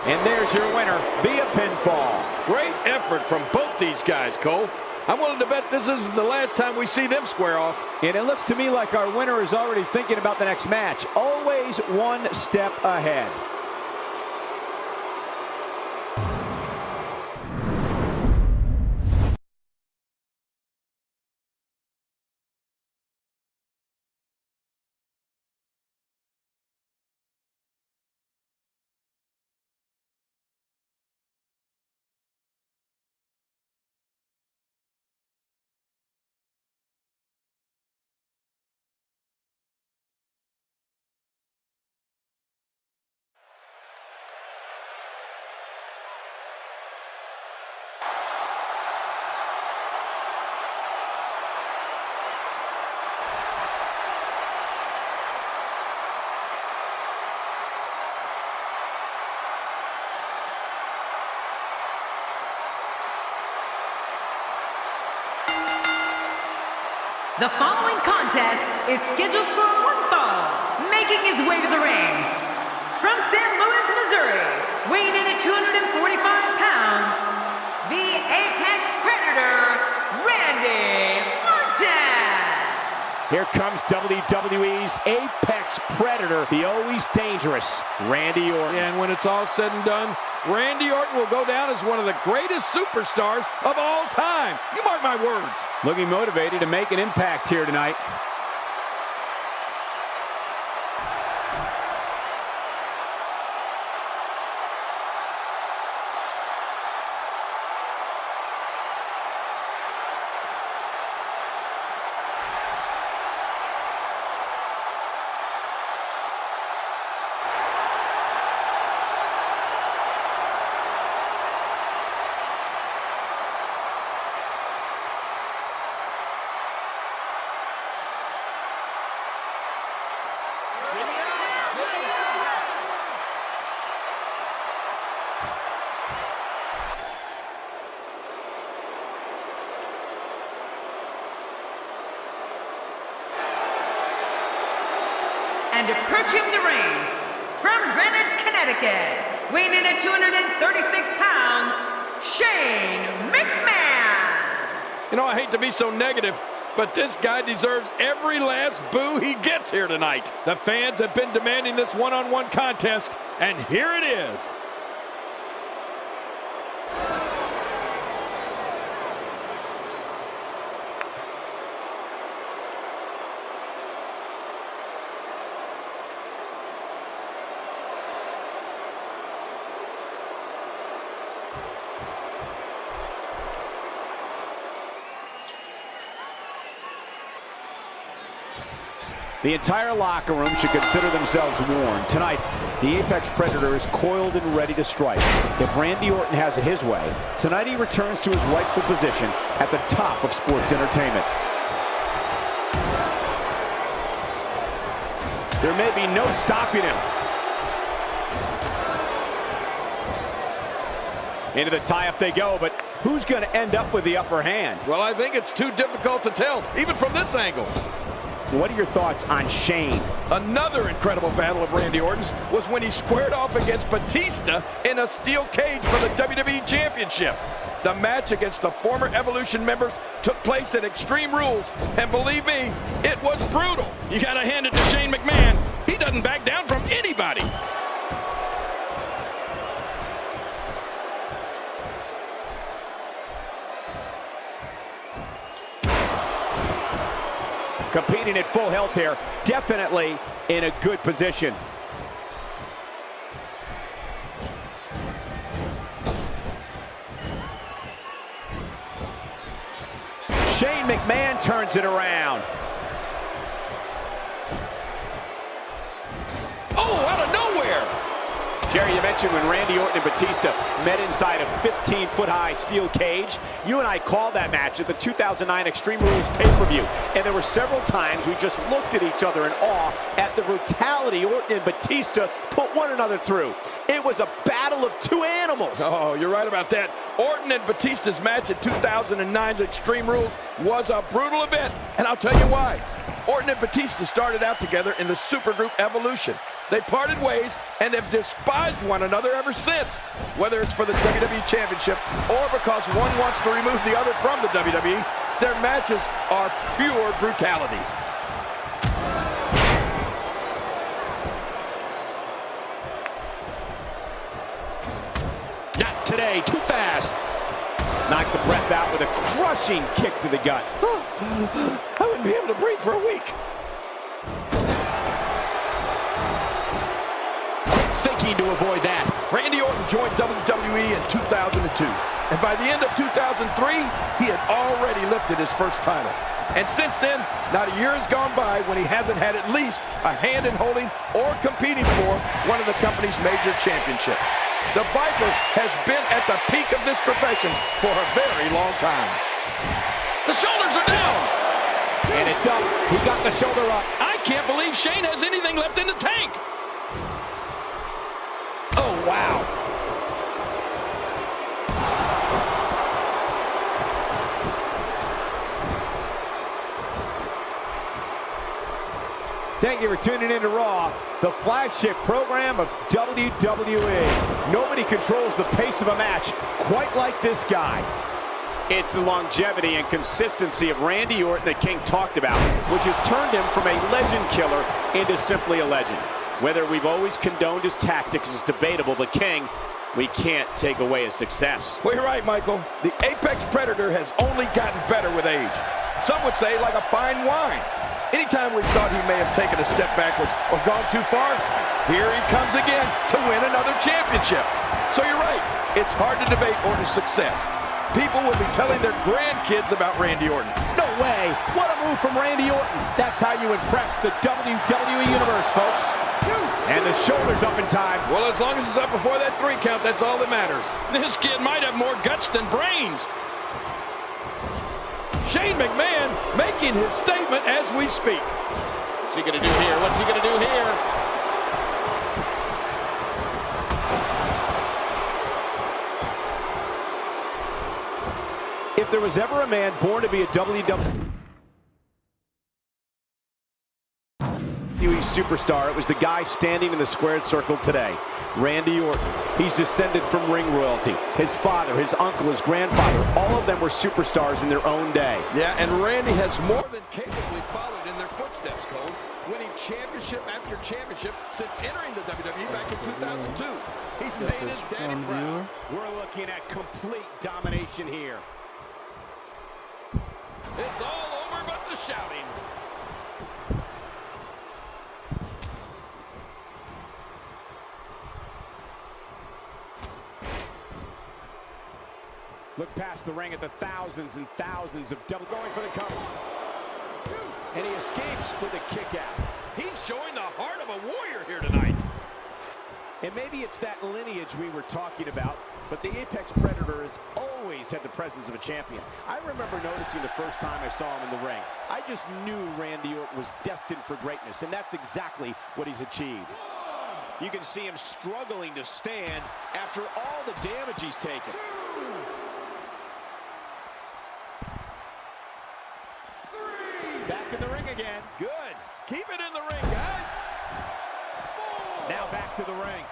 And there's your winner via pinfall. Great effort from both these guys, Cole. I'm willing to bet this isn't the last time we see them square off. And it looks to me like our winner is already thinking about the next match. Always one step ahead. The following contest is scheduled for one fall, making his way to the ring. From St. Louis, Missouri, weighing in at 245 pounds, the Apex Predator, Randy Orton. Here comes WWE's Apex Predator, the always dangerous Randy Orton. And when it's all said and done, Randy Orton will go down as one of the greatest superstars of all time. You mark my words. Looking motivated to make an impact here tonight. And approaching the ring, from Greenwich, Connecticut, weighing in at 236 pounds, Shane McMahon. You know, I hate to be so negative, but this guy deserves every last boo he gets here tonight. The fans have been demanding this one-on-one contest, and here it is. The entire locker room should consider themselves warned. Tonight, the Apex Predator is coiled and ready to strike. If Randy Orton has it his way, tonight he returns to his rightful position at the top of sports entertainment. There may be no stopping him. Into the tie-up they go, but who's going to end up with the upper hand? Well, I think it's too difficult to tell, even from this angle. What are your thoughts on Shane? Another incredible battle of Randy Orton's was when he squared off against Batista in a steel cage for the WWE Championship. The match against the former Evolution members took place at Extreme Rules, and believe me, it was brutal. You gotta hand it to Shane McMahon. He doesn't back down from anybody. Competing at full health here, definitely in a good position. Shane McMahon turns it around. Oh, out of nowhere! Jerry, you mentioned when Randy Orton and Batista met inside a 15-foot-high steel cage. You and I called that match at the 2009 Extreme Rules pay-per-view. And there were several times we just looked at each other in awe at the brutality Orton and Batista put one another through. It was a battle of two animals. Oh, you're right about that. Orton and Batista's match at 2009's Extreme Rules was a brutal event. And I'll tell you why. Orton and Batista started out together in the supergroup Evolution. They parted ways and have despised one another ever since. Whether it's for the WWE Championship or because one wants to remove the other from the WWE, their matches are pure brutality. Not today, too fast. Knocked the breath out with a crushing kick to the gut. I wouldn't be able to breathe for a week. Quick thinking to avoid that. Randy Orton joined WWE in 2002. And by the end of 2003, he had already lifted his first title. And since then, not a year has gone by when he hasn't had at least a hand in holding or competing for one of the company's major championships. The Viper has been at the peak of this profession for a very long time. The shoulders are down. And it's up. He got the shoulder up. I can't believe Shane has anything left in the tank. Oh, wow. Thank you for tuning in to Raw, the flagship program of WWE. Nobody controls the pace of a match quite like this guy. It's the longevity and consistency of Randy Orton that King talked about, which has turned him from a legend killer into simply a legend. Whether we've always condoned his tactics is debatable, but King, we can't take away his success. Well, you're right, Michael. The Apex Predator has only gotten better with age. Some would say like a fine wine. Anytime we thought he may have taken a step backwards or gone too far, here he comes again to win another championship. So you're right, it's hard to debate Orton's success. People will be telling their grandkids about Randy Orton. No way! What a move from Randy Orton! That's how you impress the WWE Universe, folks. And the shoulders up in time. Well, as long as it's up before that 3 count, that's all that matters. This kid might have more guts than brains. Shane McMahon making his statement as we speak. What's he going to do here? What's he going to do here? If there was ever a man born to be a WWE superstar, it was the guy standing in the squared circle today, Randy Orton. He's descended from ring royalty. His father, his uncle, his grandfather, all of them were superstars in their own day. Yeah, and Randy has more than capably followed in their footsteps, Cole, winning championship after championship since entering the WWE back in 2002. He's made his daddy proud. We're looking at complete domination here. It's all over but the shouting. Look past the ring at the thousands and thousands of double going for the cover. And he escapes with a kick out. He's showing the heart of a warrior here tonight. And maybe it's that lineage we were talking about, but the Apex Predator has always had the presence of a champion. I remember noticing the first time I saw him in the ring. I just knew Randy Orton was destined for greatness, and that's exactly what he's achieved. You can see him struggling to stand after all the damage he's taken. Back in the ring again. Good. Keep it in the ring, guys. Now back to the ring.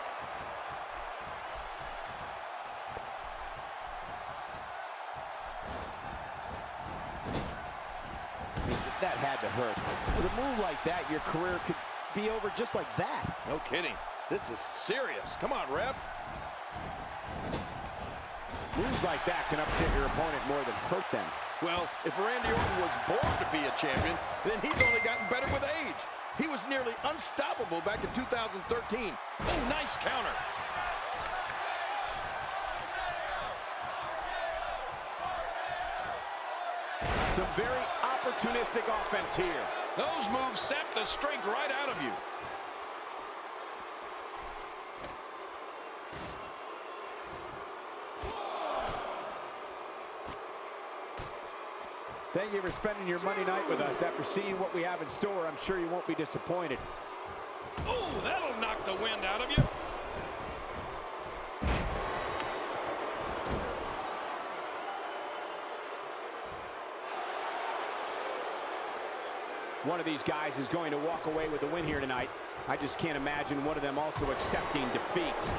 That had to hurt. With a move like that, your career could be over just like that. No kidding. This is serious. Come on, ref. Moves like that can upset your opponent more than hurt them. Well, if Randy Orton was born to be a champion, then he's only gotten better with age. He was nearly unstoppable back in 2013. Oh, nice counter. Some very opportunistic offense here. Those moves sap the strength right out of you. Thank you for spending your Monday night with us. After seeing what we have in store, I'm sure you won't be disappointed. Oh, that'll knock the wind out of you. One of these guys is going to walk away with the win here tonight. I just can't imagine one of them also accepting defeat.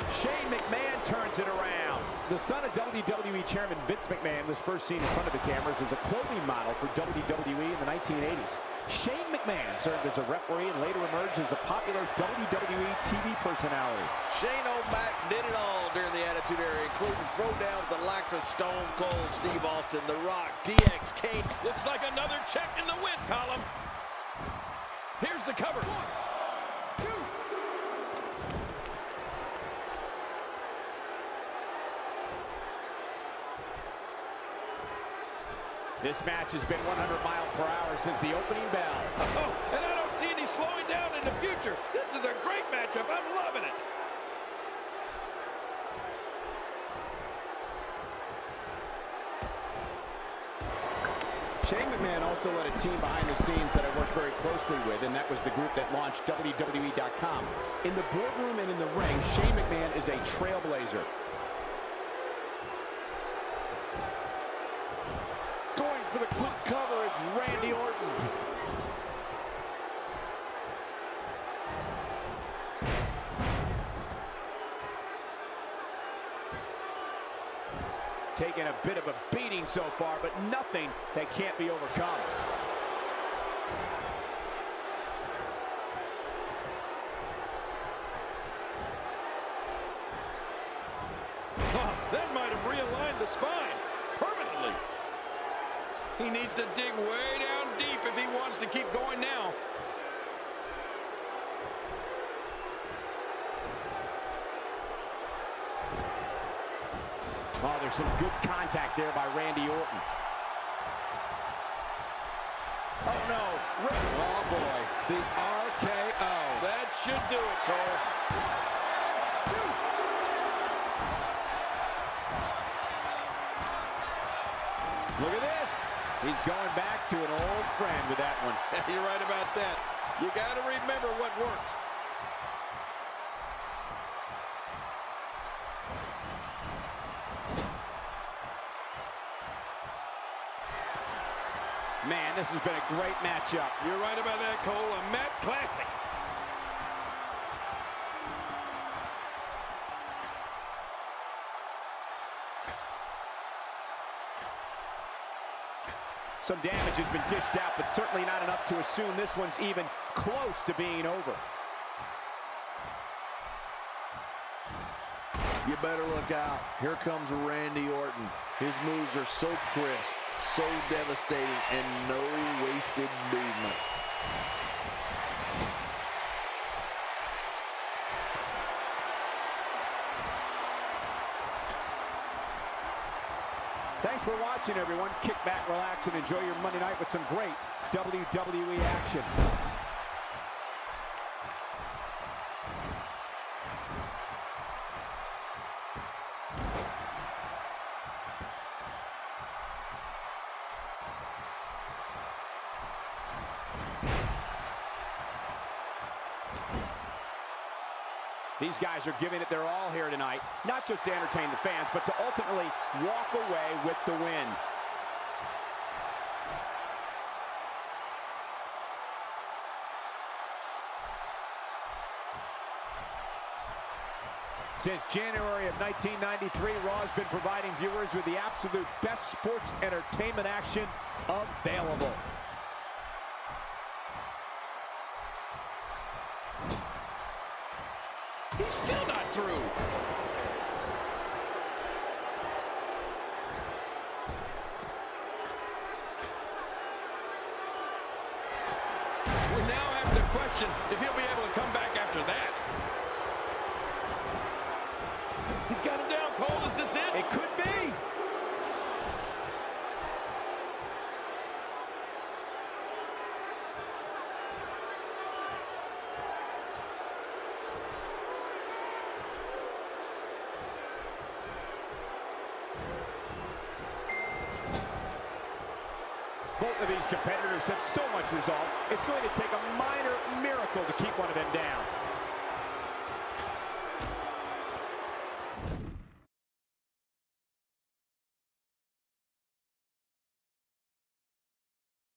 Shane McMahon turns it around. The son of WWE Chairman Vince McMahon was first seen in front of the cameras as a clothing model for WWE in the 1980s. Shane McMahon served as a referee and later emerged as a popular WWE TV personality. Shane O'Mac did it all during the Attitude Era, including throwdown with the likes of Stone Cold, Steve Austin, The Rock, DX, Kane. Looks like another check in the win column. Here's the cover. 1, 2. This match has been 100 miles per hour since the opening bell. Oh, and I don't see any slowing down in the future. This is a great matchup. I'm loving it. Shane McMahon also led a team behind the scenes that I worked very closely with, and that was the group that launched WWE.com. In the boardroom and in the ring, Shane McMahon is a trailblazer. Going for the quick cover, it's Randy Orton. Taking a bit of a beating so far, but nothing that can't be overcome. That might have realigned the spine permanently. He needs to dig way down deep if he wants to keep going now. Oh, there's some good contact there by Randy Orton. Oh, no. Oh, boy. The RKO. That should do it, Cole. Look at this. He's going back to an old friend with that one. You're right about that. You got to remember what works. Man, this has been a great matchup. You're right about that, Cole. A Matt classic. Some damage has been dished out, but certainly not enough to assume this one's even close to being over. You better look out. Here comes Randy Orton. His moves are so crisp, so devastating, and no wasted movement. Thanks for watching, everyone. Kick back, relax, and enjoy your Monday night with some great WWE action. These guys are giving it their all here tonight, not just to entertain the fans, but to ultimately walk away with the win. Since January of 1993, Raw has been providing viewers with the absolute best sports entertainment action available. He's still not through. We now have to question if he'll be able to come back after that. He's got him down, Cole. Is this it? It could be. Both of these competitors have so much resolve, it's going to take a minor miracle to keep one of them down.